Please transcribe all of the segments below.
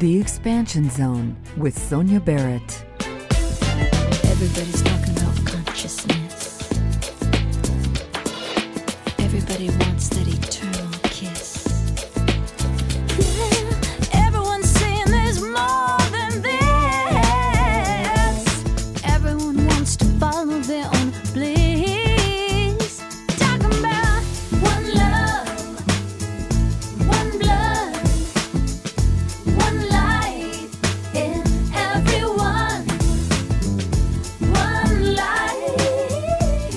The Expansion Zone with Sonia Barrett. Everybody's talking about consciousness. Everybody wants that eternal kiss. Yeah, everyone's saying there's more than this. Everyone wants to follow their own bliss. Talking about one love, one blood, one light in everyone. One light,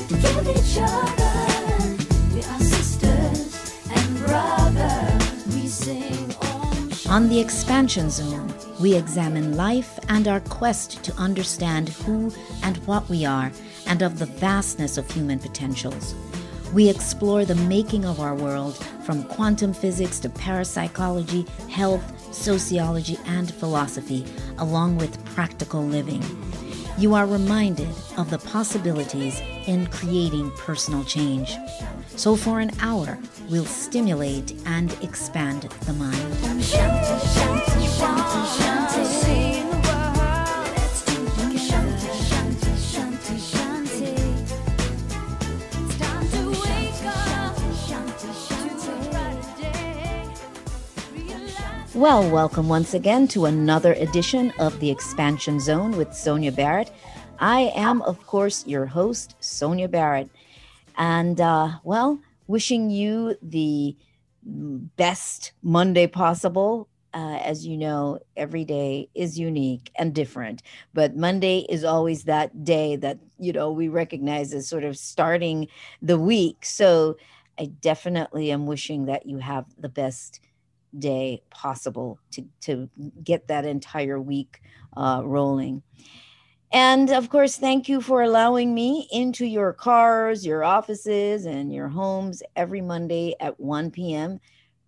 give each other. We are sisters and brothers. We sing Om Shanti. On the Expansion Zone, we examine life and our quest to understand who and what we are and of the vastness of human potentials. We explore the making of our world from quantum physics to parapsychology, health, sociology, and philosophy, along with practical living. You are reminded of the possibilities in creating personal change. So for an hour, we'll stimulate and expand the mind. Om Shanti, Shanti, Shanti, Shanti. Sing the world. Let's do it together. Shanti, Shanti, Shanti. It's time to wake up. Shanti, Shanti, to a brighter day. Realize. Well, welcome once again to another edition of the Expansion Zone with Sonia Barrett. I am, of course, your host, Sonia Barrett. And, wishing you the best Monday possible. As you know, every day is unique and different. But Monday is always that day that, we recognize as sort of starting the week. So I definitely am wishing that you have the best day possible to get that entire week rolling. And of course, thank you for allowing me into your cars, your offices, and your homes every Monday at 1 p.m.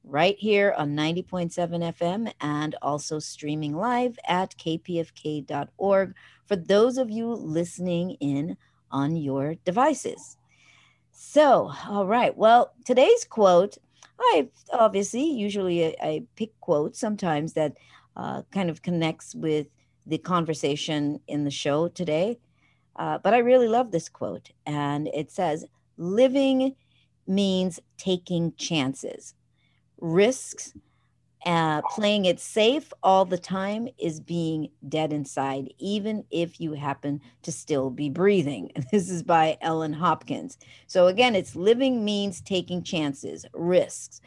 right here on 90.7 FM and also streaming live at kpfk.org for those of you listening in on your devices. So, all right. Well, today's quote, usually I pick quotes sometimes that kind of connects with the conversation in the show today. But I really love this quote. And it says, living means taking chances. Risks, playing it safe all the time is being dead inside, even if you happen to still be breathing. This is by Ellen Hopkins. So again, it's living means taking chances, risks.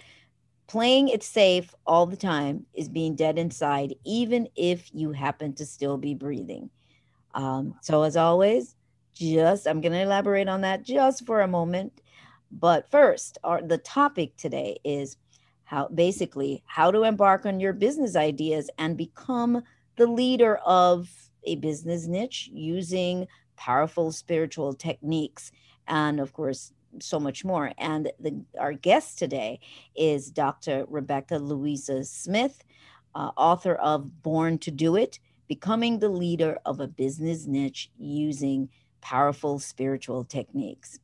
Playing it safe all the time is being dead inside, even if you happen to still be breathing. So as always, I'm going to elaborate on that just for a moment. But first, the topic today is how to embark on your business ideas and become the leader of a business niche using powerful spiritual techniques. And of course, so much more. And our guest today is Dr. Rebekah Louisa Smith, author of Born to Do It, Becoming the Leader of a Business Niche Using Powerful Spiritual Techniques.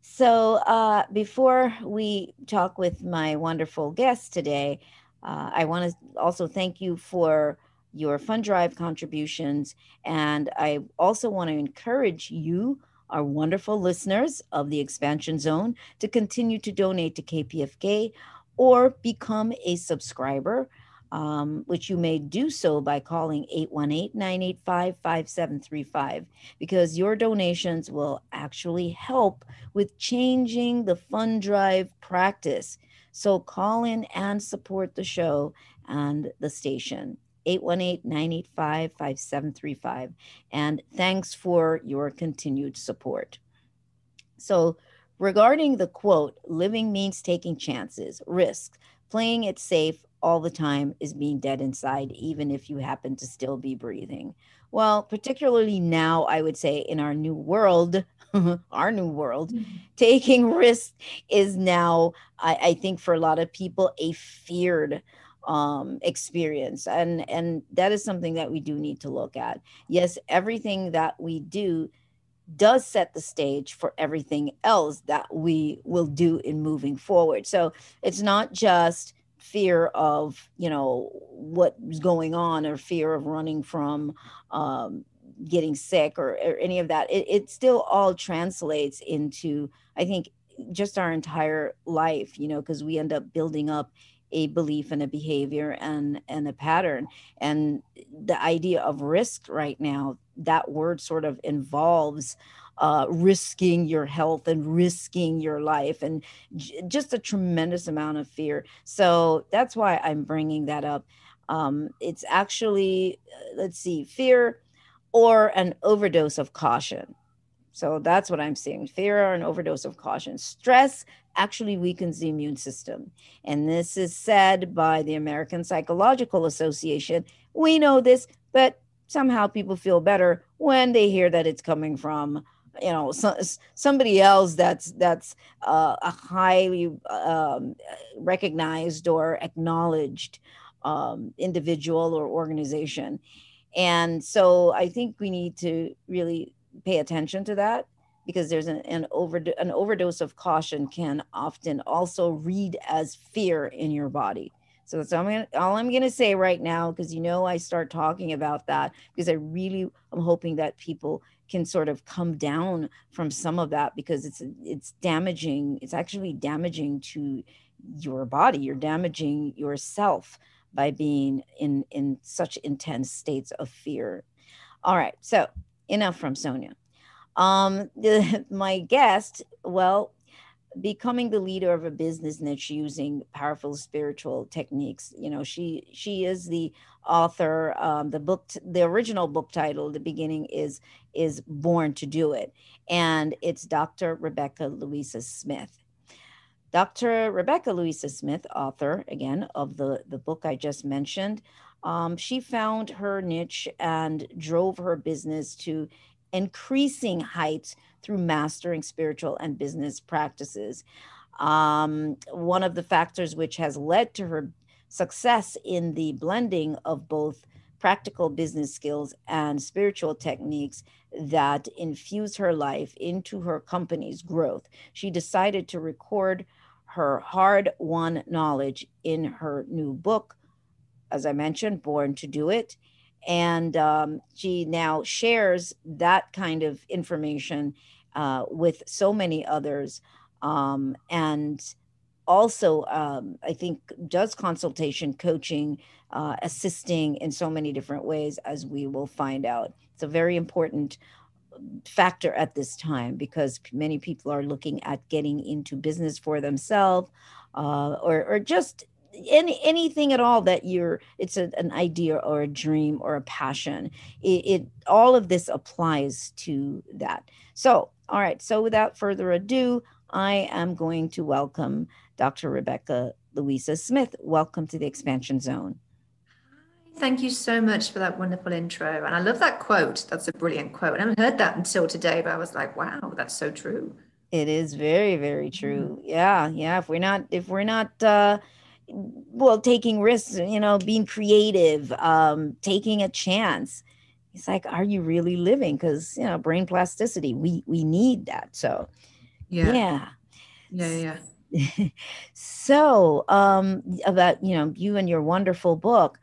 So before we talk with my wonderful guest today, I want to also thank you for your fund drive contributions. And I also want to encourage you, our wonderful listeners of the Expansion Zone, to continue to donate to KPFK or become a subscriber, which you may do so by calling 818-985-5735, because your donations will actually help with changing the fund drive practice. So call in and support the show and the station. 818-985-5735. And thanks for your continued support. So regarding the quote, living means taking chances, risks, playing it safe all the time is being dead inside, even if you happen to still be breathing. Well, particularly now, I would say in our new world, taking risks is now, I think for a lot of people, a feared experience. And that is something that we do need to look at. Yes, everything that we do does set the stage for everything else that we will do in moving forward. So it's not just fear of, what's going on, or fear of running from getting sick, or any of that. It still all translates into, I think, just our entire life, because we end up building up a belief and a behavior and a pattern. And the idea of risk right now, that word sort of involves risking your health and risking your life, and just a tremendous amount of fear. So that's why I'm bringing that up. It's actually, let's see, fear or an overdose of caution. So that's what I'm seeing, fear or an overdose of caution. Stress actually weakens the immune system. And this is said by the American Psychological Association. We know this, but somehow people feel better when they hear that it's coming from, somebody else that's a highly recognized or acknowledged individual or organization. And so I think we need to really pay attention to that, because there's an overdose of caution can often also read as fear in your body. So that's all I'm gonna say right now, because I start talking about that because I really am hoping that people can sort of come down from some of that, because it's damaging. It's actually damaging to your body. You're damaging yourself by being in such intense states of fear. All right, so enough from Sonia. My guest, well, becoming the leader of a business niche using powerful spiritual techniques. She is the author. The original book title, the beginning is Born to Do It, and it's Dr. Rebekah Louisa Smith. Dr. Rebekah Louisa Smith, author again of the book I just mentioned, she found her niche and drove her business to increasing heights through mastering spiritual and business practices. One of the factors which has led to her success in the blending of both practical business skills and spiritual techniques that infuse her life into her company's growth. She decided to record her hard-won knowledge in her new book, as I mentioned, Born to Do It. And she now shares that kind of information with so many others. And also, I think, does consultation, coaching, assisting in so many different ways, as we will find out. It's a very important factor at this time, because many people are looking at getting into business for themselves, or just anything at all that it's an idea or a dream or a passion. It all of this applies to that. So, all right. So without further ado, I am going to welcome Dr. Rebekah Louisa Smith. Welcome to the Expansion Zone. Thank you so much for that wonderful intro. And I love that quote. That's a brilliant quote. I haven't heard that until today, but I was like, wow, that's so true. It is very, very true. Yeah. If we're not taking risks, being creative, taking a chance, it's like, are you really living? Because, brain plasticity, we need that. So, yeah. So, about, you and your wonderful book,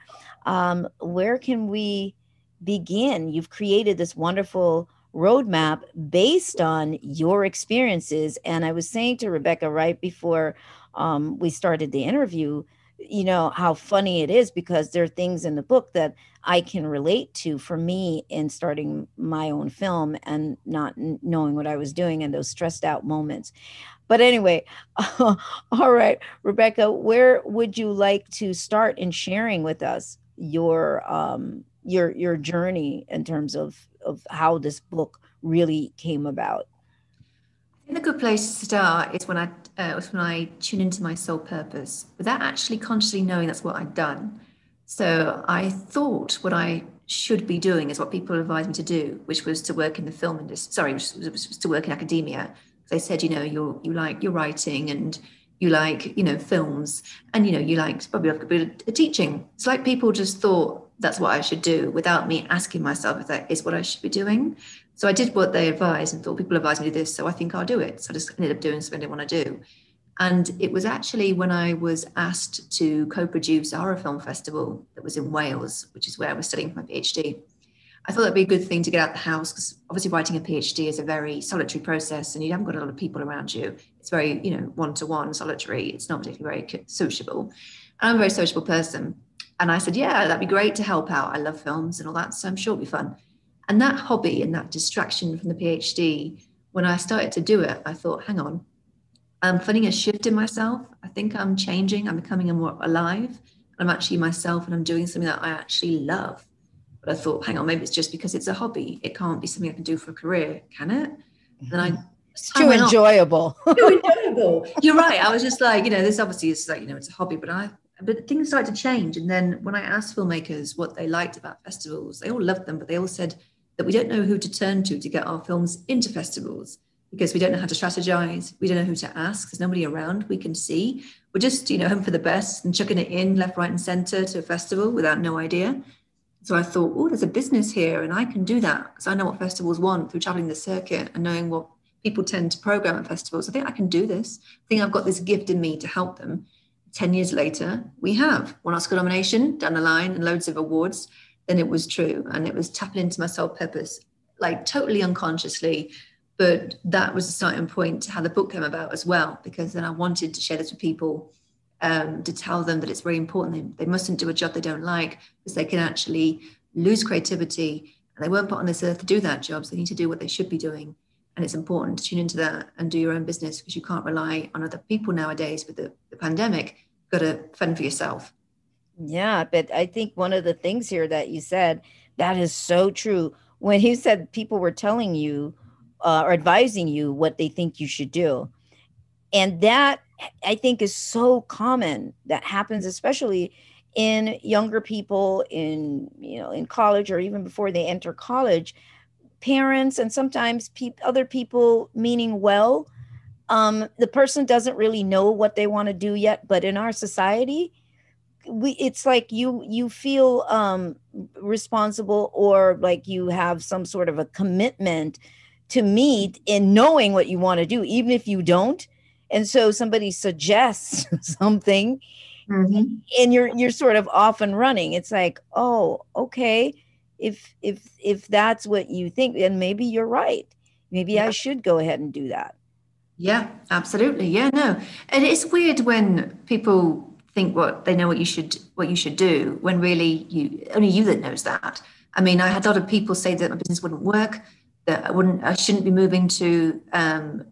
where can we begin? You've created this wonderful roadmap based on your experiences. And I was saying to Rebekah right before we started the interview, how funny it is, because there are things in the book that I can relate to for me in starting my own film and not knowing what I was doing in those stressed out moments. But anyway, all right, Rebekah, where would you like to start in sharing with us your journey in terms of how this book really came about? I think a good place to start is when I tune into my soul purpose, without actually consciously knowing that's what I'd done. So I thought what I should be doing is what people advised me to do, which was to work in the film industry. Which was to work in academia. They said, you like your writing, and you like, films, and, you like probably a bit of teaching. It's like people just thought that's what I should do without me asking myself if that is what I should be doing. So I did what they advised and thought people advised me to do this, so I think I'll do it. So I just ended up doing something I didn't want to do. And it was actually when I was asked to co-produce a horror film festival that was in Wales, which is where I was studying for my PhD. I thought that'd be a good thing to get out the house, because obviously writing a PhD is a very solitary process and you haven't got a lot of people around you. It's very, one-to-one solitary. It's not particularly very sociable. And I'm a very sociable person. And I said, yeah, that'd be great to help out. I love films and all that, so I'm sure it'll be fun. And that hobby and that distraction from the PhD, when I started to do it, I thought, hang on, I'm finding a shift in myself. I think I'm changing. I'm becoming more alive. I'm actually myself and I'm doing something that I actually love. But I thought, hang on, maybe it's just because it's a hobby. It can't be something I can do for a career, can it? And it's too enjoyable. Too enjoyable. You're right. I was just like, this obviously is like, it's a hobby, but things started to change. And then when I asked filmmakers what they liked about festivals, they all loved them, but they all said that we don't know who to turn to get our films into festivals, because we don't know how to strategize. We don't know who to ask. There's nobody around we can see. We're just, hoping for the best and chucking it in left, right, and center to a festival without no idea. So I thought, oh, there's a business here and I can do that because I know what festivals want through traveling the circuit and knowing what people tend to program at festivals. I think I can do this. I think I've got this gift in me to help them. 10 years later, we have one Oscar nomination down the line and loads of awards. Then it was true. And it was tapping into my soul purpose, like totally unconsciously. But that was the starting point to how the book came about as well, because then I wanted to share this with people, to tell them that it's very important. They mustn't do a job they don't like, because they can actually lose creativity. And they weren't put on this earth to do that job. So they need to do what they should be doing. And it's important to tune into that and do your own business, because you can't rely on other people nowadays with the pandemic. You've got to fend for yourself. Yeah, but I think one of the things here that you said, that is so true. When you said people were telling you or advising you what they think you should do. And that I think is so common. That happens especially in younger people in college, or even before they enter college. Parents and sometimes other people meaning well, the person doesn't really know what they want to do yet. But in our society, it's like you feel responsible, or like you have some sort of a commitment to meet in knowing what you want to do, even if you don't. And so somebody suggests something, mm-hmm. and you're sort of off and running. It's like, oh, okay. If that's what you think, then maybe you're right. Maybe I should go ahead and do that. Yeah, absolutely. Yeah, no. And it's weird when people think what you should do, when really only you that knows that. I mean, I had a lot of people say that my business wouldn't work, that I shouldn't be moving to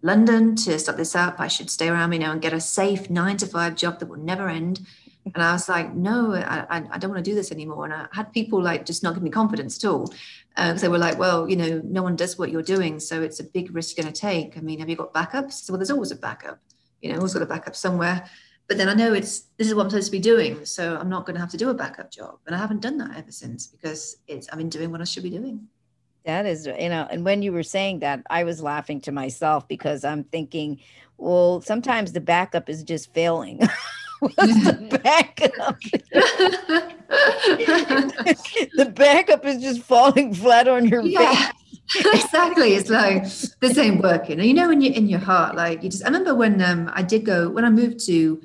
London to start this up. I should stay around, and get a safe 9-to-5 job that will never end. And I was like, no, I don't want to do this anymore. And I had people like just not give me confidence at all. Because they were like, well, no one does what you're doing, so it's a big risk you're going to take. I mean, have you got backups? So, well, there's always a backup. Always got a backup somewhere. But then I know this is what I'm supposed to be doing, so I'm not going to have to do a backup job. And I haven't done that ever since, because I've been doing what I should be doing. That is, and when you were saying that, I was laughing to myself, because I'm thinking, well, sometimes the backup is just failing. What's the backup? The backup is just falling flat on your face. Exactly. It's like this ain't working. And when you're in your heart, like I remember when I moved to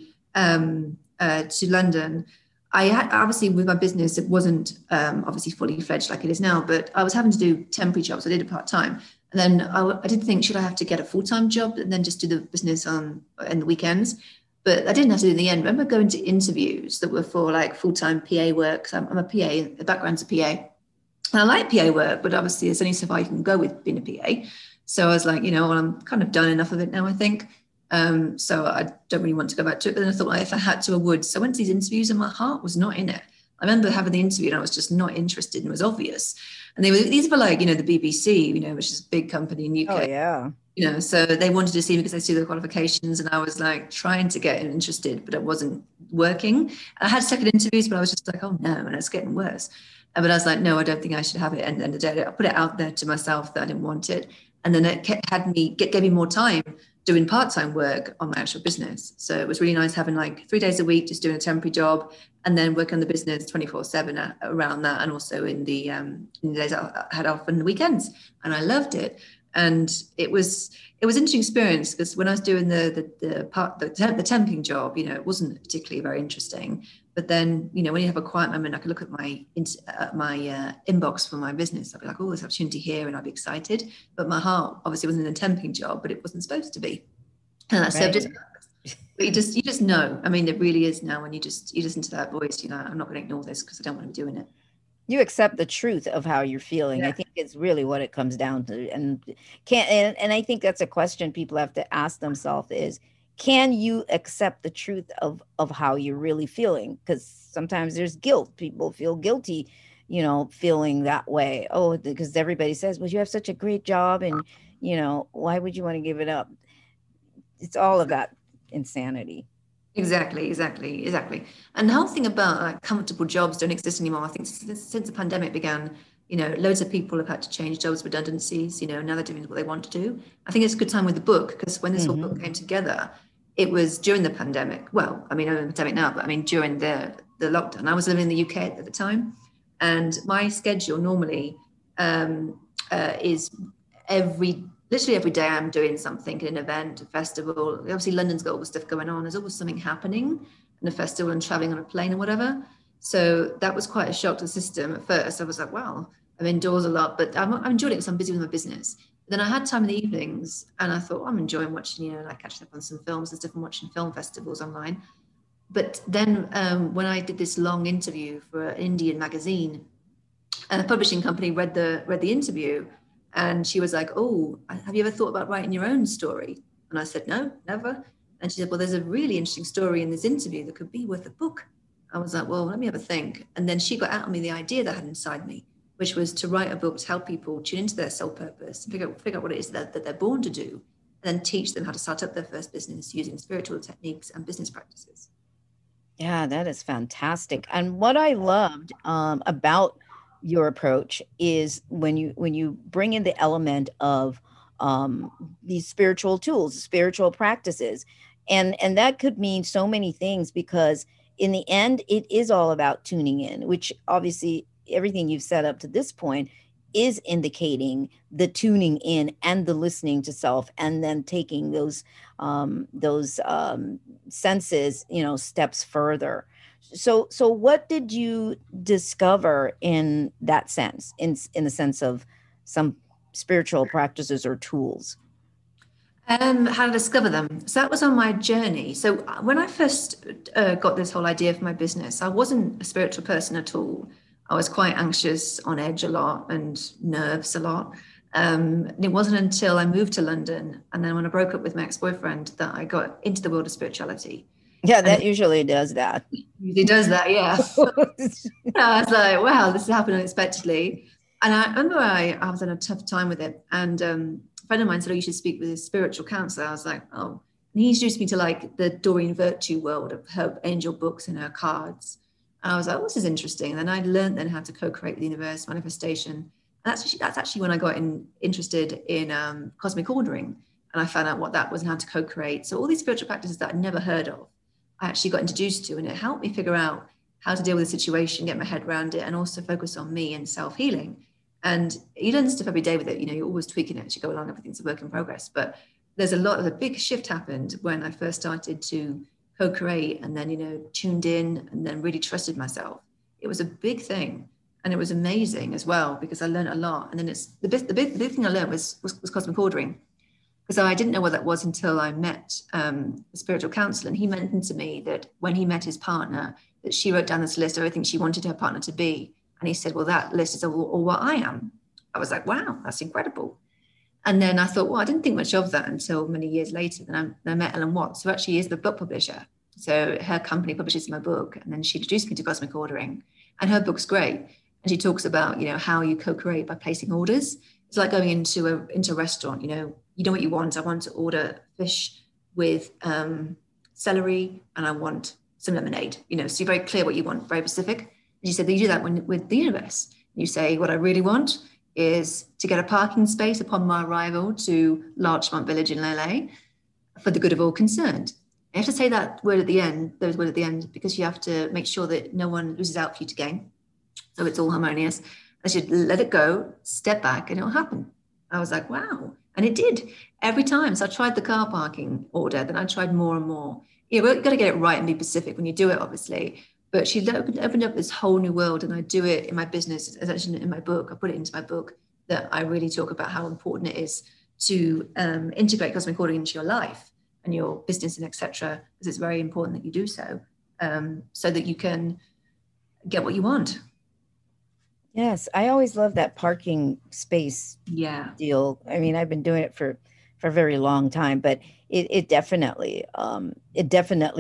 London, I had, obviously with my business, it wasn't obviously fully fledged like it is now, but I was having to do temporary jobs. I did it part-time. And then I did think, should I have to get a full-time job and then just do the business in the weekends? But I didn't have to do in the end. I remember going to interviews that were for like full-time PA work. So I'm a PA, the background's a PA. And I like PA work, but obviously there's only so far you can go with being a PA. So I was like, well, I'm kind of done enough of it now, I think. So I don't really want to go back to it. But then I thought, well, if I had to, I would. So I went to these interviews and my heart was not in it. I remember having the interview and I was just not interested, and it was obvious. And these were like, the BBC, which is a big company in UK. Oh, yeah. So they wanted to see me because they see the qualifications, and I was like trying to get interested, but it wasn't working. I had second interviews, but I was just like, oh no, and it's getting worse. But I was like, no, I don't think I should have it. And the day I put it out there to myself that I didn't want it. And then it gave me more time doing part-time work on my actual business. So it was really nice having like 3 days a week, just doing a temporary job, and then working on the business 24/7 around that. And also in the days I had off and the weekends. And I loved it. And it was an interesting experience, because when I was doing the temping job, you know, it wasn't particularly very interesting. But then, you know, when you have a quiet moment, I could look at my inbox for my business. I'd be like, oh, there's opportunity here, and I'd be excited. But my heart obviously wasn't in a temping job, but it wasn't supposed to be. And that served its purpose. But you just know. I mean, it really is now, when you listen to that voice, you know, I'm not going to ignore this because I don't want to be doing it. You accept the truth of how you're feeling. Yeah. I think it's really what it comes down to. And I think that's a question people have to ask themselves is, can you accept the truth of how you're really feeling? Because sometimes there's guilt. People feel guilty, you know, feeling that way. Oh, because everybody says, well, you have such a great job, and, you know, why would you want to give it up? It's all of that insanity. Exactly. And the whole thing about like comfortable jobs don't exist anymore. I think since the pandemic began, you know, loads of people have had to change jobs, redundancies, you know, now they're doing what they want to do. I think it's a good time with the book, because when this whole book came together, it was during the pandemic. Well, I mean, I'm in the pandemic now, but I mean, during the lockdown. I was living in the UK at the time, and my schedule normally is literally every day I'm doing something, an event, a festival. Obviously, London's got all the stuff going on. There's always something happening in a festival and traveling on a plane or whatever. So that was quite a shock to the system at first. I was like, wow, I'm indoors a lot, but I'm enjoying it because I'm busy with my business. Then I had time in the evenings, and I thought, I'm enjoying watching, you know, like catching up on some films and stuff, and watching film festivals online. But then when I did this long interview for an Indian magazine, and the publishing company read the interview, and she was like, oh, have you ever thought about writing your own story? And I said, no, never. And she said, well, there's a really interesting story in this interview that could be worth a book. I was like, well, let me have a think. And then she got out of me the idea that I had inside me, which was to write a book to help people tune into their soul purpose, figure out what it is that they're born to do, and then teach them how to start up their first business using spiritual techniques and business practices. Yeah, that is fantastic. And what I loved about your approach is when you bring in the element of these spiritual tools, spiritual practices, and that could mean so many things, because in the end, it is all about tuning in, which obviously everything you've set up to this point is indicating the tuning in and the listening to self, and then taking those senses, you know, steps further. So what did you discover in that sense, in the sense of some spiritual practices or tools? How to discover them. So that was on my journey. So when I first got this whole idea for my business, I wasn't a spiritual person at all. I was quite anxious, on edge a lot, and nervous a lot. And it wasn't until I moved to London, and then when I broke up with my ex-boyfriend, that I got into the world of spirituality. Yeah, that usually does that. Usually does that, yeah. I was like, wow, this happened unexpectedly. And I remember I was in a tough time with it. And a friend of mine said, oh, you should speak with a spiritual counselor. I was like, oh. And he introduced me to like the Doreen Virtue world of her angel books and her cards. And I was like, oh, this is interesting. And then I learned then how to co-create with the universe, manifestation. And that's actually when I got interested in cosmic ordering. And I found out what that was and how to co-create. So all these spiritual practices that I'd never heard of, I actually got introduced to, and it helped me figure out how to deal with the situation, get my head around it, and also focus on me and self-healing. And you learn stuff every day with it. You know, you're always tweaking it as you go along. Everything's a work in progress. But there's a big shift happened when I first started to co-create, and then, you know, tuned in, and then really trusted myself. It was a big thing, and it was amazing as well, because I learned a lot. And then the big thing I learned was cosmic ordering, because I didn't know what that was until I met a spiritual counselor. And he mentioned to me that when he met his partner, that she wrote down this list of everything she wanted her partner to be. And he said, well, that list is all what I am. I was like, wow, that's incredible. And then I thought, well, I didn't think much of that until many years later. Then I met Ellen Watts, who actually is the book publisher. So her company publishes my book. And then she introduced me to cosmic ordering. And her book's great. And she talks about, you know, how you co-create by placing orders. It's like going into a restaurant, you know what you want. I want to order fish with celery, and I want some lemonade, you know, so you're very clear what you want, very specific. And she said that you do that with the universe. You say, what I really want is to get a parking space upon my arrival to Larchmont Village in LA for the good of all concerned. You have to say that word at the end, those words at the end, because you have to make sure that no one loses out for you to gain. So it's all harmonious. I should let it go, step back, and it'll happen. I was like, wow. And it did every time. So I tried the car parking order, then I tried more and more. Yeah, we've got to get it right and be specific when you do it, obviously. But she opened up this whole new world, and I do it in my business, as actually in my book. I put it into my book that I really talk about how important it is to integrate cosmic order into your life and your business and etc. Because it's very important that you do so, so that you can get what you want. Yes, I always love that parking space Yeah. deal. I mean, I've been doing it for a very long time, but it definitely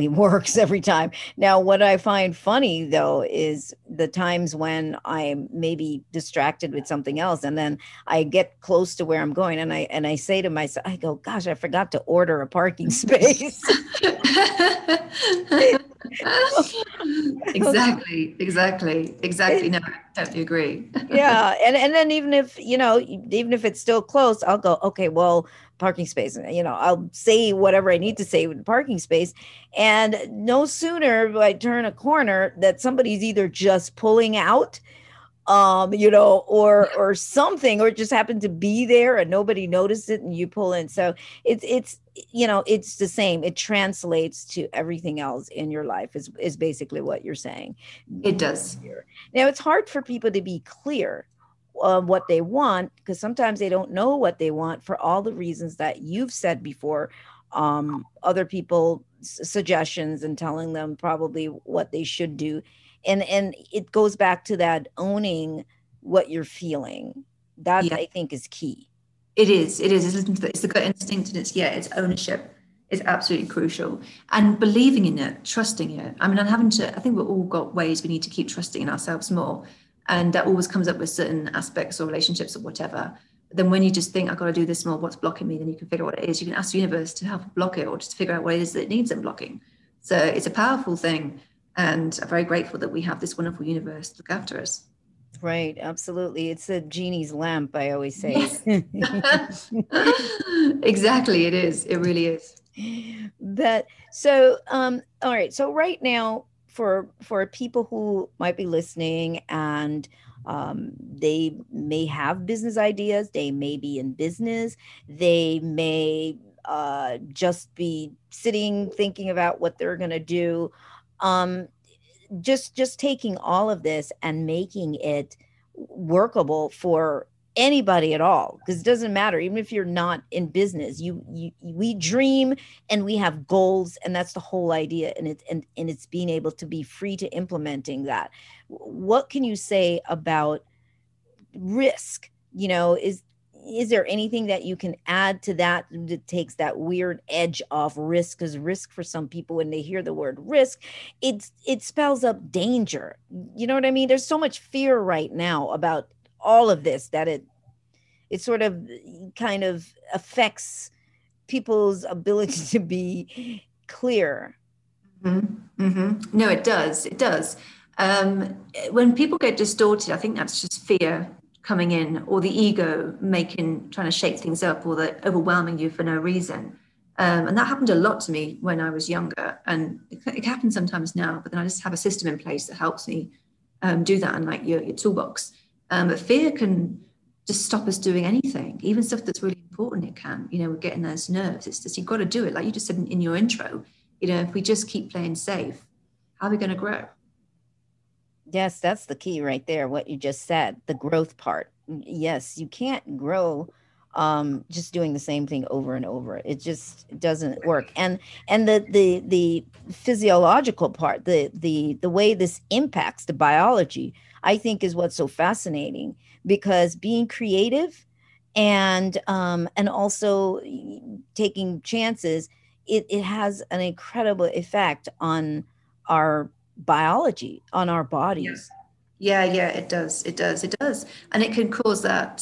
works every time. Now, what I find funny though is the times when I'm maybe distracted with something else, and then I get close to where I'm going, and I say to myself, I go, "Gosh, I forgot to order a parking space." Exactly. No, I totally agree. Yeah, and then even if even if it's still close, I'll go, okay, well, parking space, I'll say whatever I need to say with the parking space, and no sooner do I turn a corner that somebody's either just pulling out, or something, or it just happened to be there and nobody noticed it and you pull in. So it's the same. It translates to everything else in your life is basically what you're saying. It does. Now, it's hard for people to be clear on what they want, because sometimes they don't know what they want for all the reasons that you've said before. Other people suggestions and telling them probably what they should do. And it goes back to that owning what you're feeling. That, Yeah. I think, is key. It is. It's the gut instinct, and it's ownership. It's absolutely crucial, and believing in it, trusting it. I mean, I think we've all got ways we need to keep trusting in ourselves more, and that always comes up with certain aspects or relationships or whatever. But then when you just think, I've got to do this more, what's blocking me? Then you can figure out what it is. You can ask the universe to help block it, or just figure out what it is that needs unblocking. So it's a powerful thing, and I'm very grateful that we have this wonderful universe to look after us. Right, absolutely. It's a genie's lamp, I always say. Yes. Exactly, it is. It really is. All right. So right now, for people who might be listening, and they may have business ideas, they may be in business, they may just be sitting thinking about what they're going to do. Just taking all of this and making it workable for anybody at all, because it doesn't matter, even if you're not in business, we dream and we have goals, and that's the whole idea, and it's being able to be free to implementing that. What can you say about risk? Is there anything that you can add to that takes that weird edge off risk? Because risk, for some people, when they hear the word risk, it spells up danger. You know what I mean? There's so much fear right now about all of this that it sort of kind of affects people's ability to be clear. Mm-hmm. Mm-hmm. No, it does. It does. When people get distorted, I think that's just fear coming in, or the ego trying to shake things up, or the overwhelming you for no reason. And that happened a lot to me when I was younger, and it happens sometimes now, but then I just have a system in place that helps me do that, and like your toolbox. But fear can just stop us doing anything, even stuff that's really important. It can, we're getting those nerves. It's just, you've got to do it. Like you just said in your intro, if we just keep playing safe, how are we going to grow? Yes, that's the key right there. What you just said, the growth part. Yes, you can't grow just doing the same thing over and over. It just doesn't work. And the physiological part, the way this impacts the biology, I think, is what's so fascinating, because being creative and also taking chances, it has an incredible effect on our biology, on our bodies. Yeah, it does. And it can cause that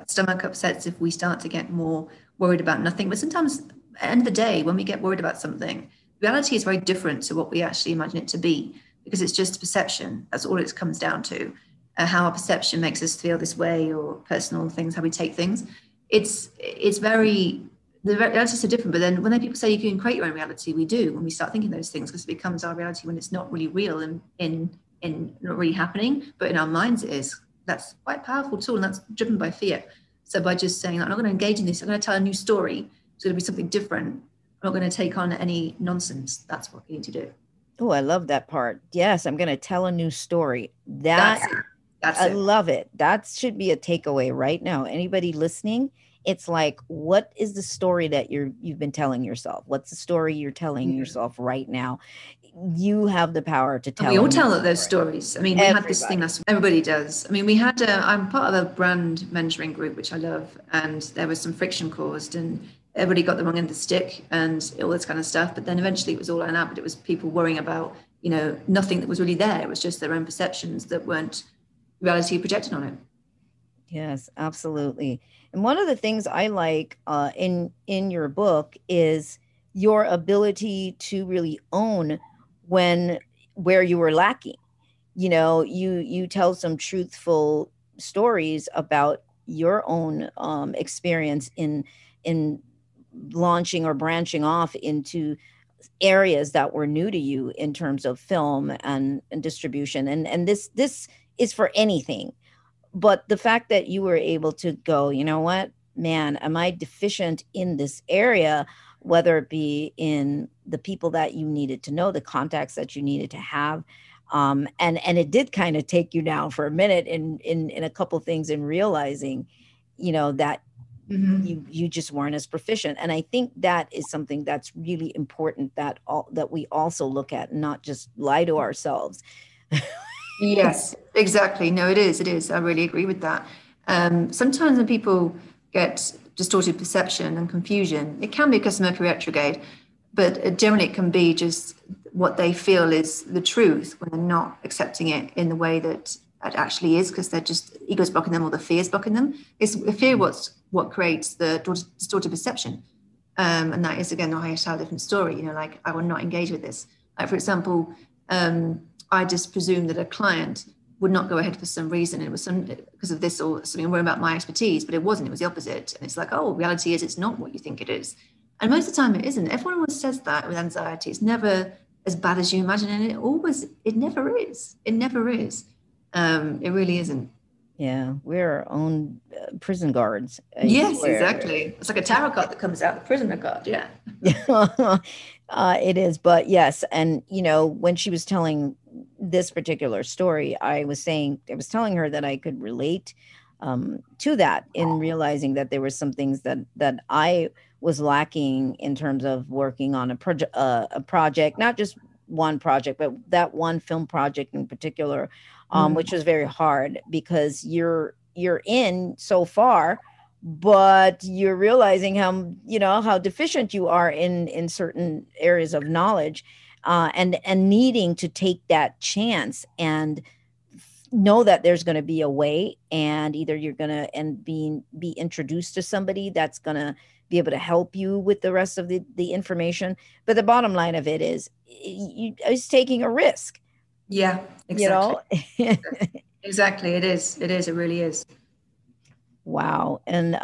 stomach upsets if we start to get more worried about nothing. But sometimes at the end of the day, when we get worried about something, reality is very different to what we actually imagine it to be, because it's just perception. That's all it comes down to. How our perception makes us feel this way, or personal things, how we take things. It's very, the reality is so different. But then when people say you can create your own reality, we do when we start thinking those things, because it becomes our reality when it's not really real and in not really happening, but in our minds it is. That's quite a powerful tool, and that's driven by fear. So by just saying, I'm not going to engage in this, I'm going to tell a new story. It's going to be something different. I'm not going to take on any nonsense. That's what you need to do. Oh, I love that part. Yes, I'm going to tell a new story. That's it. That's I it. love it. That should be a takeaway right now. Anybody listening, it's like, what is the story that you've been telling yourself? What's the story you're telling yourself right now? You have the power to And tell. we all a new tell those story. stories. I mean, we had this thing Everybody. that's everybody does. I mean, we had I'm part of a brand mentoring group, which I love, and there was some friction caused, and everybody got the wrong end of the stick and all this kind of stuff. But then eventually it was all ironed out, but it was people worrying about, you know, nothing that was really there. It was just their own perceptions that weren't reality projected on it. Yes, absolutely. And one of the things I like in your book is your ability to really own where you were lacking. You know, you tell some truthful stories about your own experience in launching or branching off into areas that were new to you in terms of film and distribution. And this is for anything. But the fact that you were able to go, you know what, man, am I deficient in this area, whether it be in the people that you needed to know, the contacts that you needed to have. And it did kind of take you down for a minute in a couple things in realizing, you know, that you just weren't as proficient. And I think that is something that's really important that we also look at, not just lie to ourselves. Yes, exactly. No, it is. I really agree with that. Sometimes when people get distorted perception and confusion, it can be because of Mercury retrograde, but generally it can be just what they feel is the truth when they're not accepting it in the way that it actually is, because they're just ego's blocking them or the fear is blocking them. It's the fear what creates the distorted perception. And that is, again, I tell a different story, you know, like I will not engage with this. Like, for example, I just presumed that a client would not go ahead for some reason. It was because of this or something worrying about my expertise, but it wasn't. It was the opposite. And it's like, oh, reality is it's not what you think it is. And most of the time it isn't. Everyone always says that with anxiety. It's never as bad as you imagine. And it never is. It never is. It really isn't. Yeah, we're our own prison guards. Yes, exactly. It's like a tarot card that comes out, the prisoner card. Yeah. It is. But yes. And, you know, when she was telling this particular story, I was telling her that I could relate to that in realizing that there were some things that I was lacking in terms of working on a project, not just one project, but that one film project in particular, which was very hard because you're in so far, but you're realizing how deficient you are in certain areas of knowledge, and needing to take that chance and know that there's going to be a way, and either you're going to be introduced to somebody that's going to be able to help you with the rest of the information. But the bottom line of it is it's taking a risk. Yeah, exactly. You know? Exactly. It is. It really is. Wow. And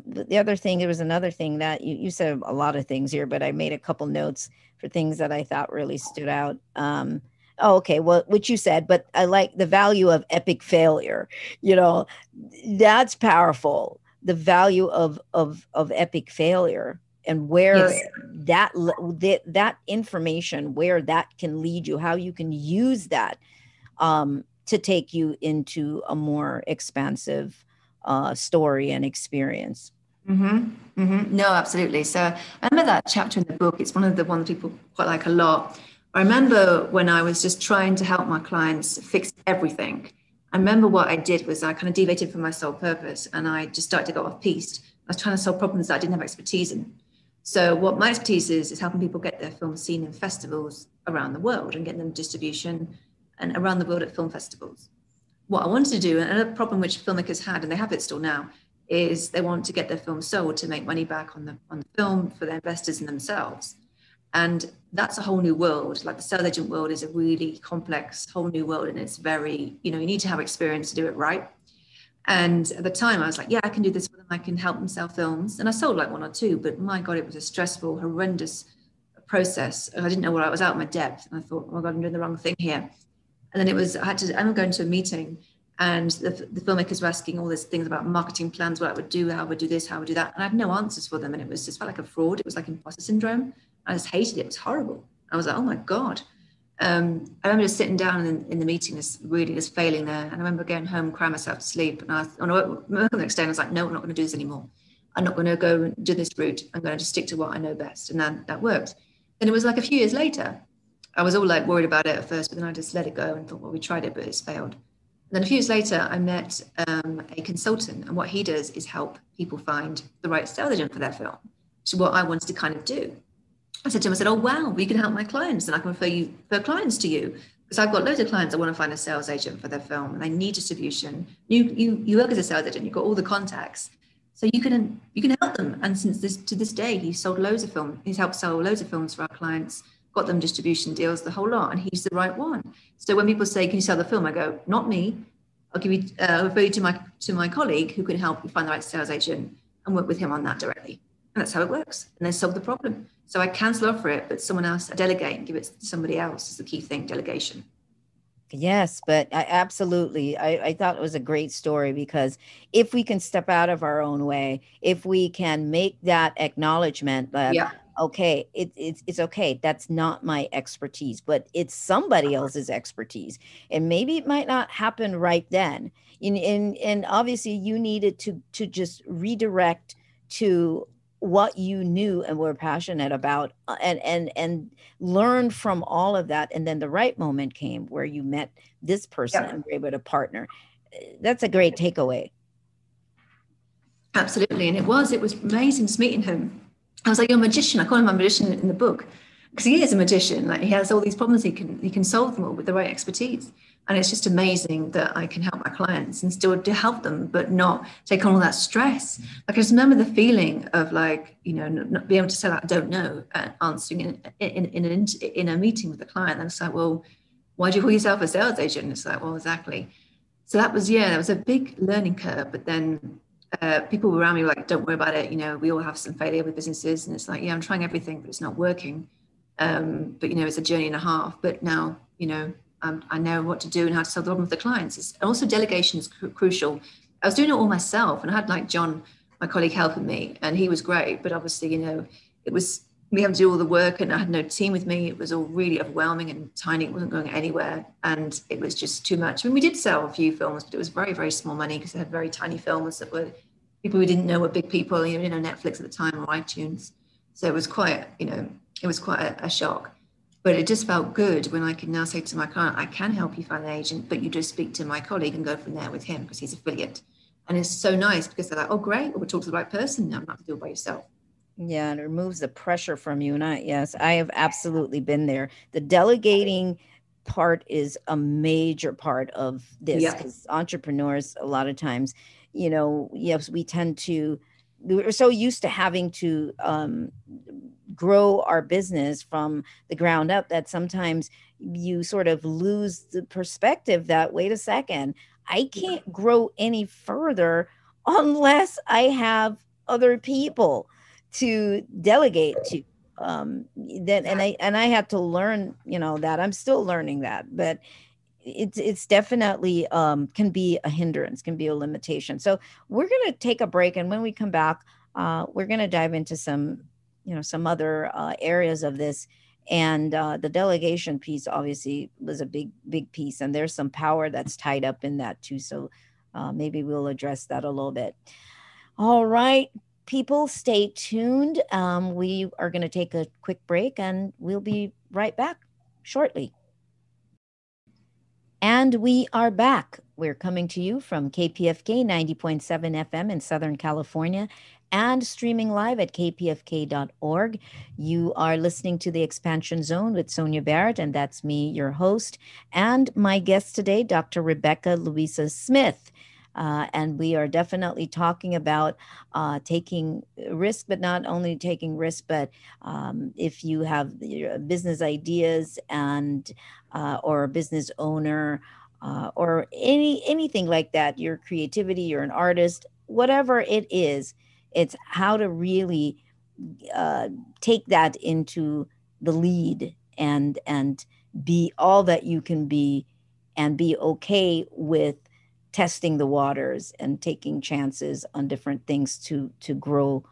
the other thing, there was another thing that you said a lot of things here, but I made a couple notes for things that I thought really stood out. Okay. Well, which you said, but I like the value of epic failure. You know, that's powerful. The value of epic failure, and where that information, where that can lead you, how you can use that to take you into a more expansive story and experience. No, absolutely. So I remember that chapter in the book. It's one of the ones people quite like a lot. I remember when I was just trying to help my clients fix everything. I remember what I did was I kind of deviated from my sole purpose, and I just started to go off piste. I was trying to solve problems that I didn't have expertise in. So what my expertise is helping people get their films seen in festivals around the world and getting them distribution and around the world at film festivals. What I wanted to do, and another problem which filmmakers had, and they have it still now, is they want to get their film sold to make money back on the film for their investors and themselves. And that's a whole new world. Like the sales agent world is a really complex whole new world, and it's very, you need to have experience to do it right. And at the time I was like, yeah, I can do this for them. I can help them sell films. And I sold like one or two, but my God, it was a stressful, horrendous process. I didn't know where I was out of my depth. And I thought, oh my God, I'm doing the wrong thing here. And then I'm going to a meeting, And the filmmakers were asking all these things about marketing plans, what I would do, how I would do this, how I would do that. And I had no answers for them. And it was just felt like a fraud. It was like imposter syndrome. I just hated it. It was horrible. I was like, oh my God. I remember just sitting down in the meeting, just failing there. And I remember going home, crying myself to sleep. And when I woke up the next day, and I was like, no, I'm not going to do this anymore. I'm not going to go and do this route. I'm going to just stick to what I know best. And that worked. Then it was like a few years later, I was all like worried about it at first, but then I just let it go and thought, well, we tried it, but it's failed. And then a few years later, I met a consultant, and what he does is help people find the right sales agent for their film, which is what I wanted to kind of do. I said to him, I said, oh, wow, we can help my clients, and I can refer clients to you, because I've got loads of clients that want to find a sales agent for their film, and they need distribution. You work as a sales agent, you've got all the contacts, so you can help them. And to this day, he's sold loads of films. He's helped sell loads of films for our clients, got them distribution deals, the whole lot, and he's the right one. So when people say, can you sell the film? I go, not me. I'll refer you to my colleague who can help you find the right sales agent and work with him on that directly. And that's how it works. And they solve the problem. So I cancel offer it, but someone else, I delegate and give it to somebody else is the key thing, delegation. Yes, but I thought it was a great story, because if we can step out of our own way, if we can make that acknowledgement that, Yeah. okay, it's okay, that's not my expertise, but it's somebody else's expertise. And maybe it might not happen right then. And obviously you needed to just redirect to what you knew and were passionate about, and learn from all of that. And then the right moment came where you met this person and were able to partner. That's a great takeaway. Absolutely. And it was amazing just meeting him. I was like, you're a magician. I call him a magician in the book, because he is a magician. Like, he has all these problems, he can solve them all with the right expertise. And it's just amazing that I can help my clients and still to help them, but not take on all that stress. Like, I just remember the feeling of, like, not being able to say, like, I don't know, answering in a meeting with a client. And it's like, well, why do you call yourself a sales agent? It's like, well, exactly. So that was a big learning curve. But then people around me were like, don't worry about it. We all have some failure with businesses. And it's like, yeah, I'm trying everything, but it's not working. But, it's a journey and a half. But now, I know what to do and how to solve the problem with the clients. And also delegation is crucial. I was doing it all myself, and I had, like, John, my colleague, helping me, and he was great. But obviously, it was me having to do all the work, and I had no team with me. It was all really overwhelming and tiny. It wasn't going anywhere, and it was just too much. I mean, we did sell a few films, but it was very, very small money, because they had very tiny films that were people we didn't know were big people. Netflix at the time, or iTunes. So it was quite, a shock. But it just felt good when I could now say to my client, I can help you find an agent, but you just speak to my colleague and go from there with him, because he's affiliate. And it's so nice, because they're like, oh, great, we'll talk to the right person now, not to do it by yourself. Yeah, and it removes the pressure from you. And yes, I have absolutely been there. The delegating part is a major part of this, because entrepreneurs, a lot of times, yes, we're so used to having to grow our business from the ground up that sometimes you sort of lose the perspective that, wait a second, I can't grow any further unless I have other people to delegate to. And I had to learn, that I'm still learning that, but it's definitely can be a hindrance, can be a limitation. So we're going to take a break, and when we come back, we're going to dive into some other areas of this. And the delegation piece obviously was a big piece, and there's some power that's tied up in that too. So maybe we'll address that a little bit. All right, people, stay tuned. We are going to take a quick break, and we'll be right back shortly. And we are back. We're coming to you from KPFK 90.7 FM in Southern California, and streaming live at kpfk.org. You are listening to The Expansion Zone with Sonia Barrett, and that's me, your host, and my guest today, Dr. Rebekah Louisa Smith. And we are definitely talking about taking risk, but not only taking risk, but if you have business ideas and or a business owner or anything like that, your creativity, you're an artist, whatever it is, it's how to really take that into the lead and be all that you can be, and be okay with testing the waters and taking chances on different things to grow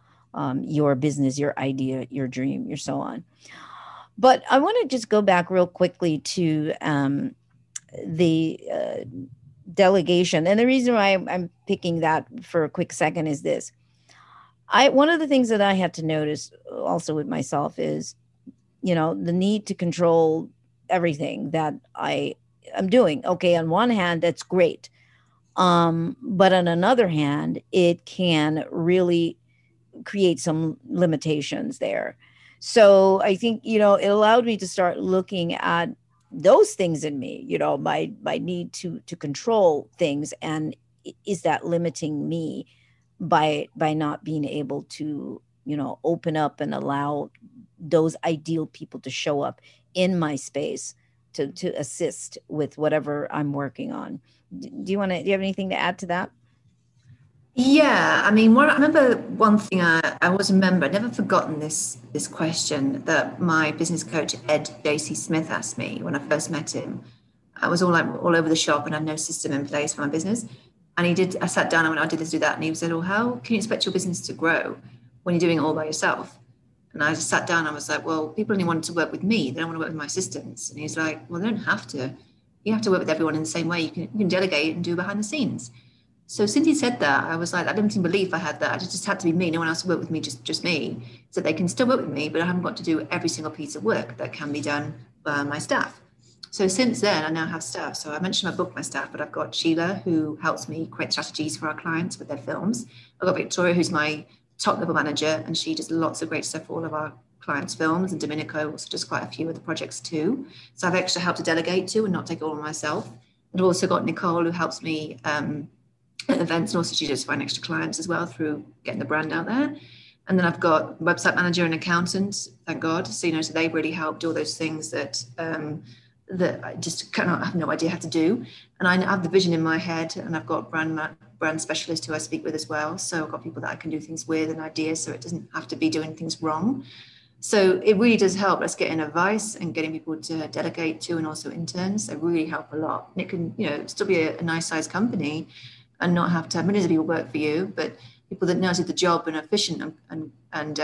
your business, your idea, your dream, your so on. But I want to just go back real quickly to the delegation. And the reason why I'm picking that for a quick second is this. One of the things that I had to notice also with myself is, the need to control everything that I am doing. Okay, on one hand, that's great. But on another hand, it can really create some limitations there. So I think, it allowed me to start looking at those things in me, my need to control things. And is that limiting me by not being able to, open up and allow those ideal people to show up in my space to assist with whatever I'm working on. Do you have anything to add to that? Yeah, I mean, I remember one thing I always remember, I've never forgotten this question that my business coach, Ed J.C. Smith, asked me when I first met him. I was all over the shop and I had no system in place for my business. And I sat down and went, I did this, do that. And he said, well, how can you expect your business to grow when you're doing it all by yourself? And I just sat down and I was like, well, people only want to work with me. They don't want to work with my assistants. And he's like, well, they don't have to. You have to work with everyone in the same way. You can delegate and do behind the scenes. So since he said that, I was like, I didn't believe I had that. It just had to be me. No one else would work with me, just me. So they can still work with me, but I haven't got to do every single piece of work that can be done by my staff. So since then, I now have staff. So I mentioned I booked my staff, but I've got Sheila, who helps me create strategies for our clients with their films. I've got Victoria, who's my top level manager, and she does lots of great stuff for all of our clients' films, and Domenico also does quite a few of the projects too. So I've extra helped to delegate to and not take it all on myself. And I've also got Nicole, who helps me at events, and also she does find extra clients as well through getting the brand out there. And then I've got website manager and accountant, thank God. So, so they really help do all those things that I just cannot have no idea how to do. And I have the vision in my head, and I've got brand specialists who I speak with as well. So I've got people that I can do things with and ideas, so it doesn't have to be doing things wrong. So it really does help us getting advice and getting people to delegate to, and also interns. They really help a lot. And it can, still be a nice sized company and not have to have millions of people work for you, but people that know how to do the job and are efficient and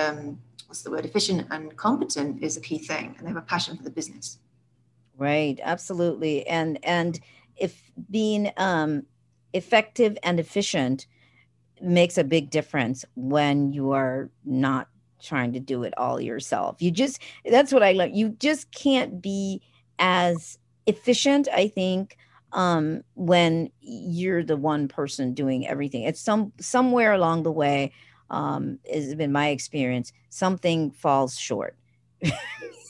efficient and competent is a key thing, and they have a passion for the business. Right, absolutely. And if being effective and efficient makes a big difference when you are not trying to do it all yourself. That's what I learned. You just can't be as efficient, I think, when you're the one person doing everything. It's somewhere along the way, has been my experience, something falls short.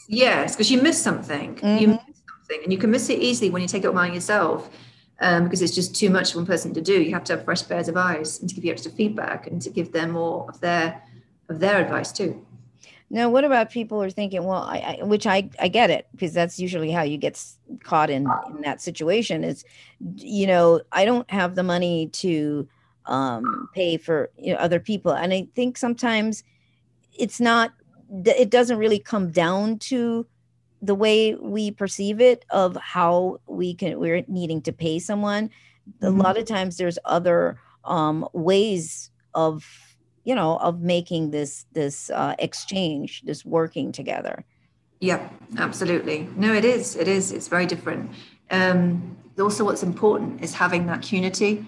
Yes, because you miss something. Mm-hmm. You miss something, and you can miss it easily when you take it on yourself, because it's just too much for one person to do. You have to have fresh pairs of eyes and to give you extra feedback and to give them more of their advice too. Now, what about people who are thinking, well, I get it, because that's usually how you get caught in that situation is, I don't have the money to pay for other people. And I think sometimes it doesn't really come down to the way we perceive it of how we're needing to pay someone. Mm-hmm. A lot of times there's other ways of making this exchange, this working together. Yeah, absolutely. No, it is. It's very different. Also, what's important is having that unity,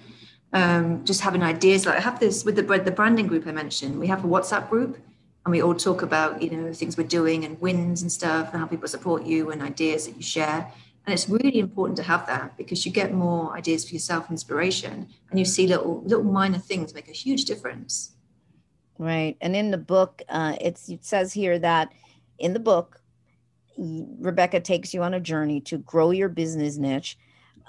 just having ideas. Like I have this with the branding group I mentioned. We have a WhatsApp group, and we all talk about, things we're doing and wins and stuff, and how people support you and ideas that you share. And it's really important to have that, because you get more ideas for yourself, inspiration, and you see little minor things make a huge difference. Right. And in the book, it says here that in the book, Rebekah takes you on a journey to grow your business niche,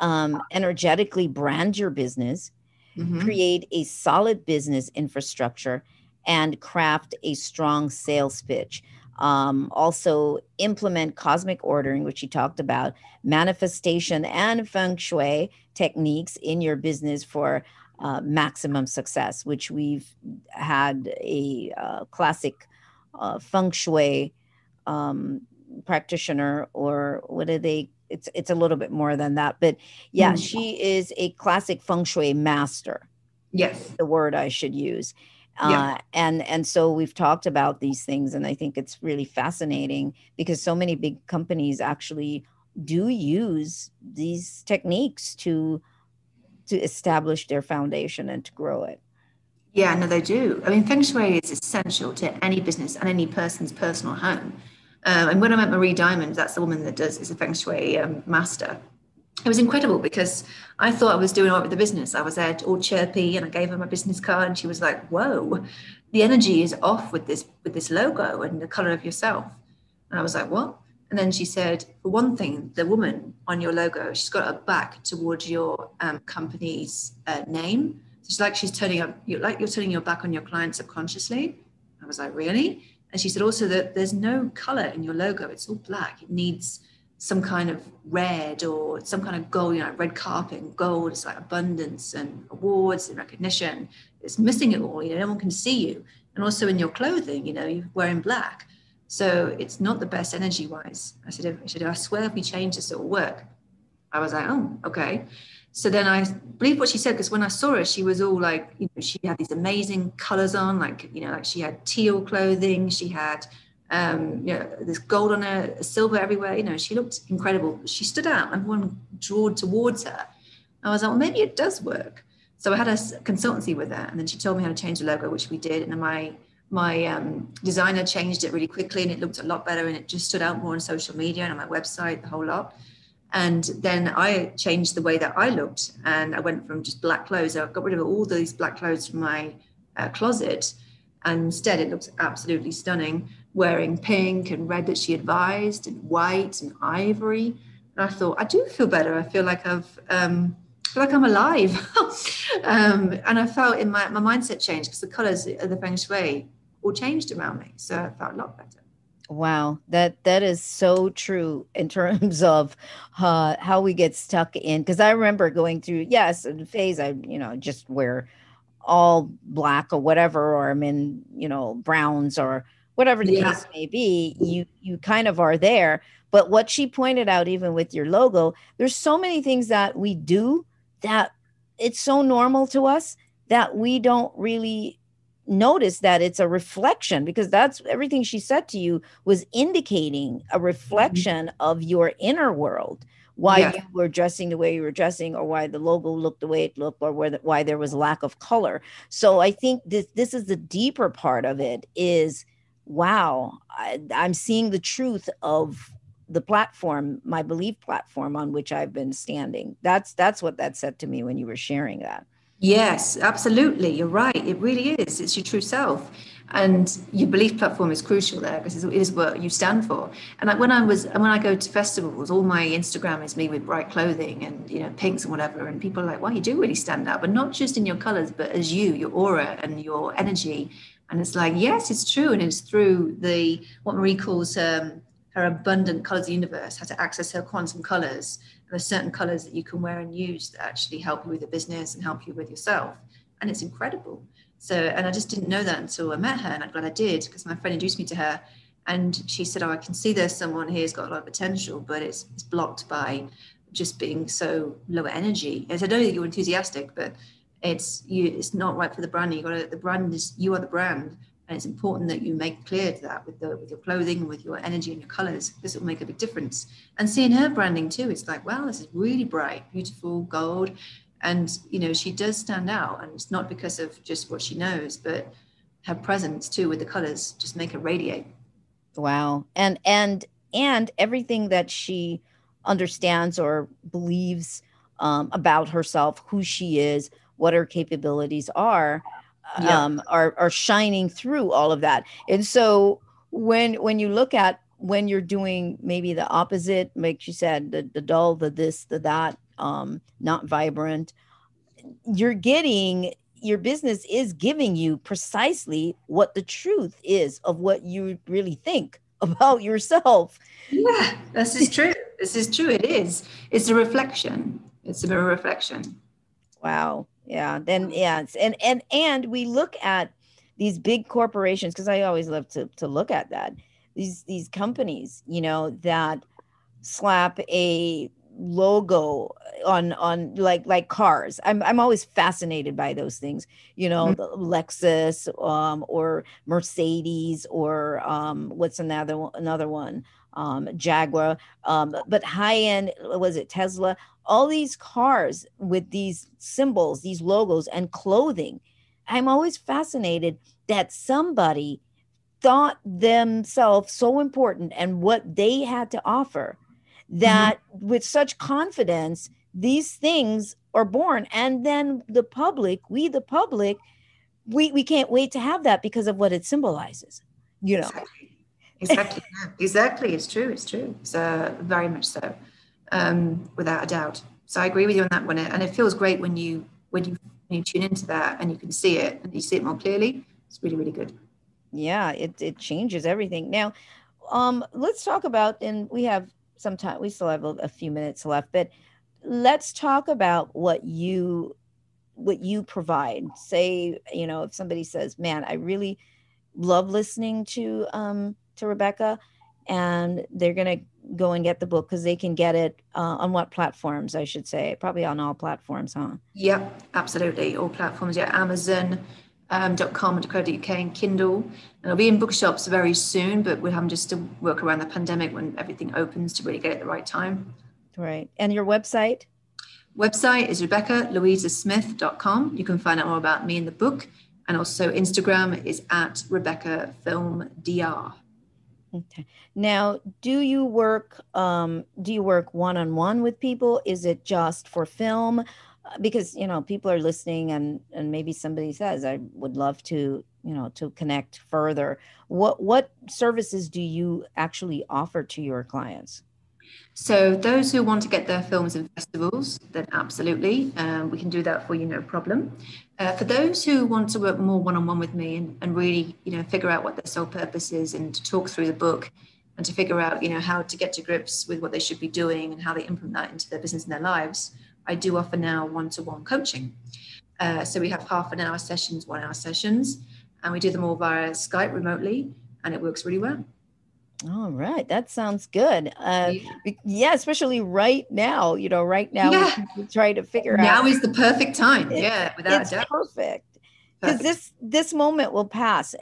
energetically brand your business, mm-hmm. create a solid business infrastructure, and craft a strong sales pitch. Also implement cosmic ordering, which you talked about, manifestation and Feng Shui techniques in your business for maximum success, which we've had a classic Feng Shui practitioner, or what do they it's a little bit more than that. But yeah, she is a classic Feng Shui master, Yes. the word I should use. Yeah. And so we've talked about these things, and I think it's really fascinating because so many big companies actually do use these techniques to establish their foundation and to grow it. Yeah, no, they do. I mean, Feng Shui is essential to any business and any person's personal home. And when I met Marie Diamond, that's the woman that is a Feng Shui master. It was incredible because I thought I was doing all right with the business. I was there all chirpy, and I gave her my business card, and she was like, "Whoa, the energy is off with this logo and the color of yourself." And I was like, "What?" And then she said, "For one thing, the woman on your logo, she's got her back towards your company's name. It's like she's turning up, you're turning your back on your client subconsciously." I was like, "Really?" And she said also that there's no color in your logo. It's all black. It needs some kind of red or some kind of gold, like red carpet and gold. It's like abundance and awards and recognition. It's missing it all. No one can see you. And also in your clothing, you're wearing black. So it's not the best energy wise. I said, "I swear if we change this, it will work." I was like, "Oh, okay." So then I believe what she said, because when I saw her, she was all like, she had these amazing colors on, like she had teal clothing. She had, this gold on her, silver everywhere. She looked incredible. She stood out. Everyone drew towards her. I was like, well, maybe it does work. So I had a consultancy with her, and then she told me how to change the logo, which we did. And then my designer changed it really quickly, and it looked a lot better, and it just stood out more on social media and on my website, the whole lot. And then I changed the way that I looked, and I went from just black clothes. I got rid of all these black clothes from my closet, and instead it looks absolutely stunning, wearing pink and red that she advised, and white and ivory. And I thought, I do feel better. I feel like I feel like I'm alive. And I felt in my mindset changed because the colors of the Feng Shui all changed around me. So I felt a lot better. Wow, that is so true in terms of how we get stuck in. Because I remember going through, yes, a phase I just wear all black or whatever, or I'm in browns or whatever the case may be. You kind of are there. But what she pointed out, even with your logo, there's so many things that we do that it's so normal to us that we don't really notice that it's a reflection, because that's everything she said to you was indicating a reflection of your inner world, why you were dressing the way you were dressing, or why the logo looked the way it looked, or why there was lack of color. So I think this is the deeper part of it is, wow, I'm seeing the truth of the platform, my belief platform on which I've been standing. That's what that said to me when you were sharing that. Yes, absolutely. You're right. It really is. It's your true self. And your belief platform is crucial there because it is what you stand for. And like when I go to festivals, all my Instagram is me with bright clothing and pinks and whatever. And people are like, "Wow, you do really stand out," but not just in your colors, but as your aura and your energy. And it's like, yes, it's true. And it's through what Marie calls her abundant colors of the universe, how to access her quantum colors. And there's certain colors that you can wear and use that actually help you with your business and help you with yourself. And it's incredible. So, and I just didn't know that until I met her, and I'm glad I did, because my friend introduced me to her, and she said, "Oh, I can see there's someone here who's got a lot of potential, but it's blocked by just being so low energy." And I said, "I know that you're enthusiastic, but it's not right for the brand. You are the brand. And it's important that you make clear to that with your clothing and with your energy and your colors. This will make a big difference." And seeing her branding too, it's like, wow, this is really bright, beautiful gold. And, she does stand out. And it's not because of just what she knows, but her presence too with the colors just make her radiate. Wow. And everything that she understands or believes about herself, who she is, what her capabilities are shining through all of that. And so when you look at when you're doing maybe the opposite, like you said, the dull, the this, the that, not vibrant, your business is giving you precisely what the truth is of what you really think about yourself. Yeah, this is true. This is true. It is. It's a reflection. It's a mirror reflection. Wow. Yeah. Then, yeah. And we look at these big corporations, because I always love to look at that. These companies, that slap a logo on like cars. I'm always fascinated by those things, Mm. the Lexus, or Mercedes, or what's another one, Jaguar, but high end, was it Tesla? All these cars with these symbols, these logos, and clothing. I'm always fascinated that somebody thought themselves so important and what they had to offer, Mhm. that with such confidence these things are born, and then the public, we can't wait to have that because of what it symbolizes, you know. Exactly. Exactly. Yeah, exactly. It's true. It's true. It's very much so, without a doubt. So I agree with you on that one. And it feels great when you tune into that and you can see it and you see it more clearly. It's really, really good. Yeah, it changes everything. Now, let's talk about, and we have some time, we still have a few minutes left, but let's talk about what you provide. Say, if somebody says, man, I really love listening to Rebekah, and they're going to go and get the book, because they can get it on what platforms, I should say? Probably on all platforms, huh? Yep, absolutely. All platforms. Yeah, Amazon. .com and .co.uk and Kindle, and it'll be in bookshops very soon. But we're having just to work around the pandemic when everything opens to really get it at the right time. Right. And your website? Website is RebekahLouisaSmith.com. You can find out more about me in the book, and also Instagram is at Rebekah Film DR. Okay. Now, do you work one-on-one with people? Is it just for film? Because, people are listening, and maybe somebody says, I would love to connect further. What services do you actually offer to your clients? So those who want to get their films in festivals, then absolutely, we can do that for you, no problem. For those who want to work more one-on-one with me and really, figure out what their sole purpose is and to talk through the book and to figure out, how to get to grips with what they should be doing and how they implement that into their business and their lives, I do offer now one-to-one coaching. So we have half an hour sessions, 1 hour sessions, and we do them all via Skype remotely, and it works really well. All right, that sounds good. Yeah. Yeah, especially right now, right now with Yeah. people trying to figure out. Now is the perfect time. It, Yeah, without a it's doubt. perfect, because Perfect. this moment will pass.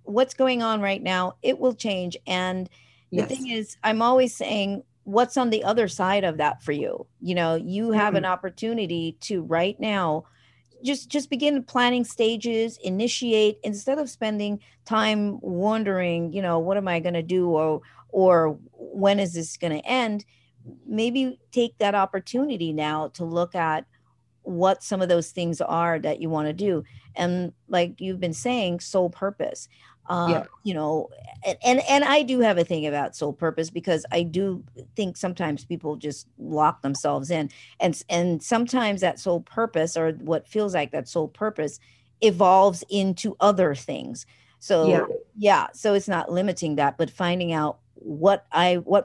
What's going on right now, it will change. And the Yes. thing is, I'm always saying, what's on the other side of that for you? You have an Mm. opportunity to right now just begin planning stages, initiate, instead of spending time wondering, what am I going to do, or when is this going to end? Maybe take that opportunity now to look at what some of those things are that you want to do. And like you've been saying, soul purpose. Yeah. And I do have a thing about soul purpose, because I do think sometimes people just lock themselves in, and sometimes that soul purpose, or what feels like that soul purpose, evolves into other things. Yeah. So yeah, so it's not limiting that, but finding out what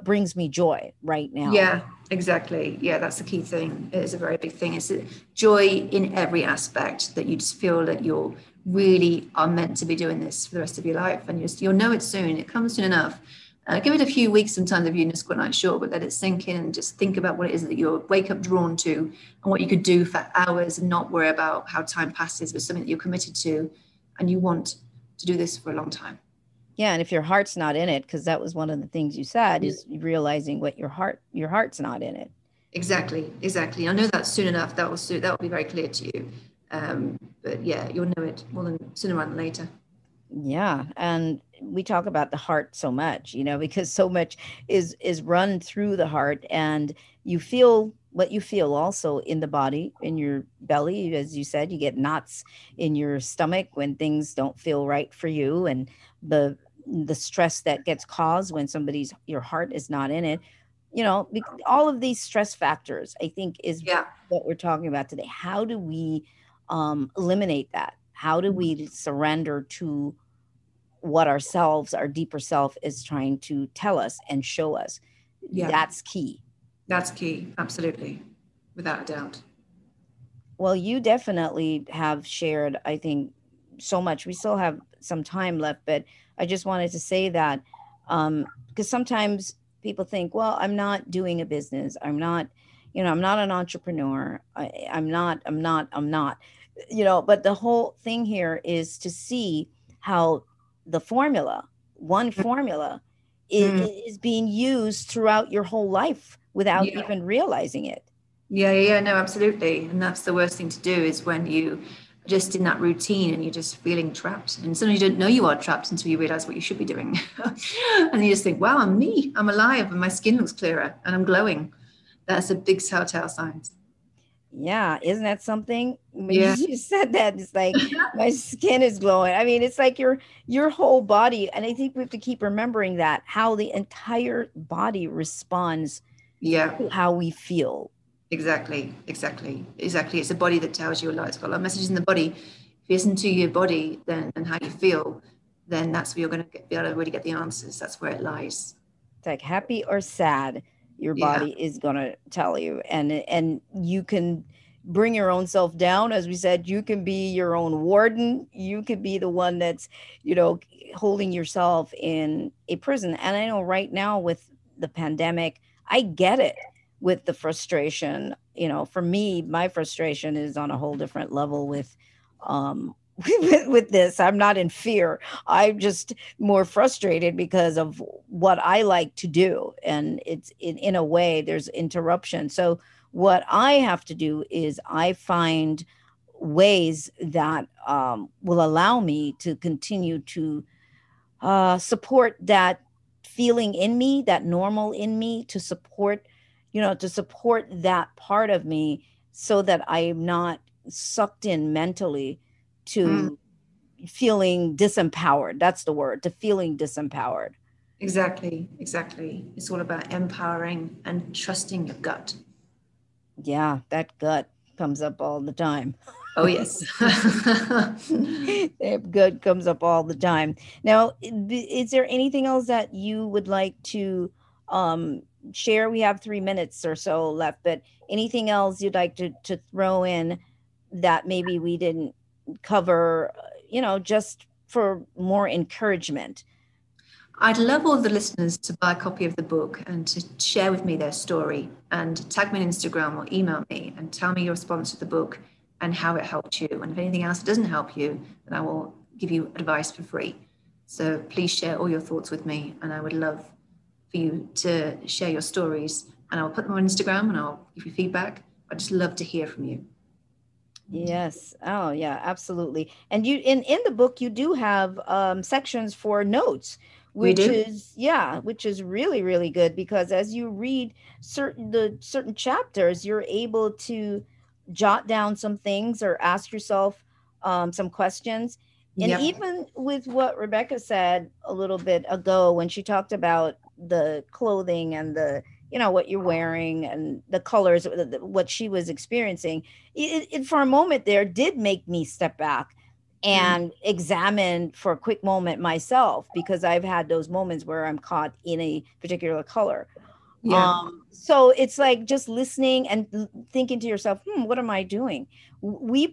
brings me joy right now. Yeah, exactly. Yeah, that's the key thing. It is a very big thing. It's joy in every aspect, that you just feel that you're really are meant to be doing this for the rest of your life. And you'll know it soon. It comes soon enough. Give it a few weeks sometimes if you're just quite not sure, but let it sink in and just think about what it is that you'll wake up drawn to and what you could do for hours and not worry about how time passes with something that you're committed to and you want to do this for a long time. Yeah, and if your heart's not in it, because that was one of the things you said, is realizing what your heart's not in it. Exactly, exactly. I know that soon enough. That will be very clear to you. But yeah, you'll know it more than sooner rather than later. Yeah, and we talk about the heart so much, because so much is run through the heart, and you feel what you feel also in the body, in your belly. As you said, you get knots in your stomach when things don't feel right for you, and the stress that gets caused when your heart is not in it. All of these stress factors, I think, is Yeah, what we're talking about today. How do we eliminate that? How do we surrender to what our deeper self is trying to tell us and show us? yeah, That's key. that's key. Absolutely, without a doubt. Well, you definitely have shared, I think, so much. We still have some time left, but I just wanted to say that, because sometimes people think, well, I'm not doing a business. I'm not, I'm not an entrepreneur. I'm not, but the whole thing here is to see how the formula, one formula, Mm. is being used throughout your whole life without Yeah. even realizing it. Yeah, no, absolutely. And that's the worst thing to do is when you are just in that routine and you're just feeling trapped. And sometimes you don't know you are trapped until you realize what you should be doing. And you just think, wow, I'm me, I'm alive, and my skin looks clearer and I'm glowing. That's a big telltale sign. Yeah, isn't that something? When you Yeah. just said that, it's like my skin is glowing. I mean, it's like your whole body, and I think we have to keep remembering that how the entire body responds Yeah, to how we feel. exactly. It's the body that tells you a lot. It's got a lot of messages in the body. If you listen to your body then and how you feel, then that's where you're going to be able to really get the answers. That's where it lies. It's like happy or sad, your Yeah. body is gonna tell you, and you can bring your own self down. As we said, you can be your own warden. You could be the one that's, holding yourself in a prison. And I know right now with the pandemic, I get it with the frustration. For me, my frustration is on a whole different level with with this. I'm not in fear. I'm just more frustrated because of what I like to do. And it's in a way, there's interruption. So, what I have to do is I find ways that will allow me to continue to support that feeling in me, that normal in me, to support that part of me so that I am not sucked in mentally Mm, to feeling disempowered. That's the word, to feeling disempowered. exactly. It's all about empowering and trusting your gut. Yeah, that gut comes up all the time. Oh, yes. That gut comes up all the time. Now, is there anything else that you would like to um, share? We have 3 minutes or so left, but anything else you'd like to throw in that maybe we didn't cover, just for more encouragement? I'd love all the listeners to buy a copy of the book and to share with me their story and tag me on Instagram or email me and tell me your response to the book and how it helped you. And if anything else doesn't help you, then I will give you advice for free. So please share all your thoughts with me. And I would love for you to share your stories. And I'll put them on Instagram and I'll give you feedback. I'd just love to hear from you. Yes. Oh, yeah, absolutely. And you in the book you do have sections for notes, We which do? is yeah, which is really really good because as you read certain chapters, you're able to jot down some things or ask yourself some questions. And Yep. even with what Rebecca said a little bit ago when she talked about the clothing and the what you're wearing and the colors, what she was experiencing, it for a moment there did make me step back Mm, and examine for a quick moment myself because I've had those moments where I'm caught in a particular color. yeah. So it's like just listening and thinking to yourself, what am I doing? We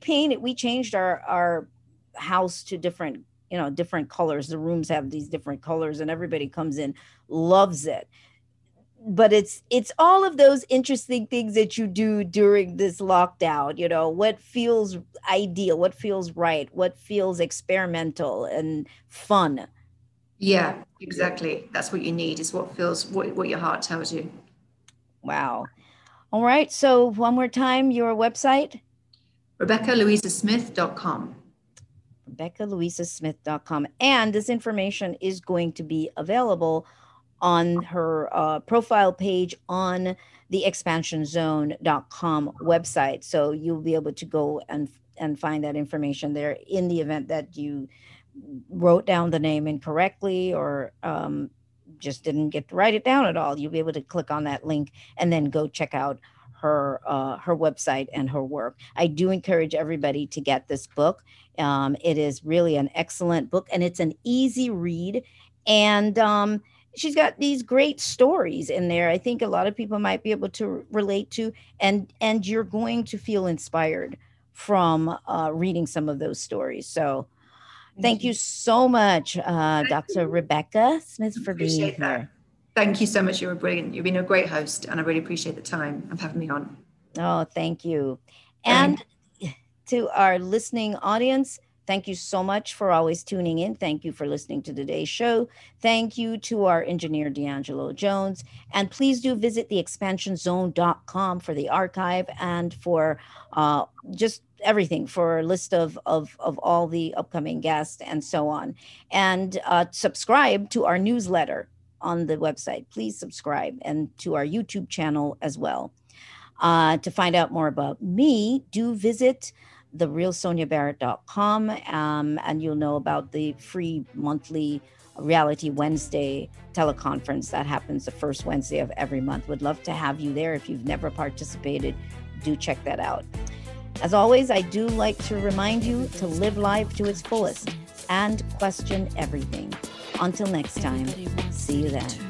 changed our house to different colors. The rooms have these different colors and everybody comes in, loves it. But it's all of those interesting things that you do during this lockdown, what feels ideal, what feels right, what feels experimental and fun. Yeah, exactly. That's what you need is what your heart tells you. Wow. All right, so one more time, your website. RebekahLouisaSmith.com. RebekahLouisaSmith.com, and this information is going to be available on her profile page on the expansionzone.com website. So you'll be able to go and find that information there in the event that you wrote down the name incorrectly or just didn't get to write it down at all. You'll be able to click on that link and then go check out her website and her work. I do encourage everybody to get this book. It is really an excellent book and it's an easy read. And she's got these great stories in there. I think a lot of people might be able to relate to, and you're going to feel inspired from reading some of those stories. So Thank thank you. you so much, Thank Dr. you. Rebekah Smith, for being Appreciate that. here. Thank you so much. You're brilliant. You've been a great host, and I really appreciate the time of having me on. Oh, thank you. And to our listening audience, thank you so much for always tuning in. Thank you for listening to today's show. Thank you to our engineer, D'Angelo Jones. And please do visit theexpansionzone.com for the archive and for just everything, for a list of all the upcoming guests and so on. And subscribe to our newsletter on the website. Please subscribe, and to our YouTube channel as well. To find out more about me, do visit therealsoniabarrett.com, and you'll know about the free monthly Reality Wednesday teleconference that happens the first Wednesday of every month. Would love to have you there. If you've never participated, do check that out. As always, I do like to remind you to live life to its fullest and question everything. Until next time, see you then.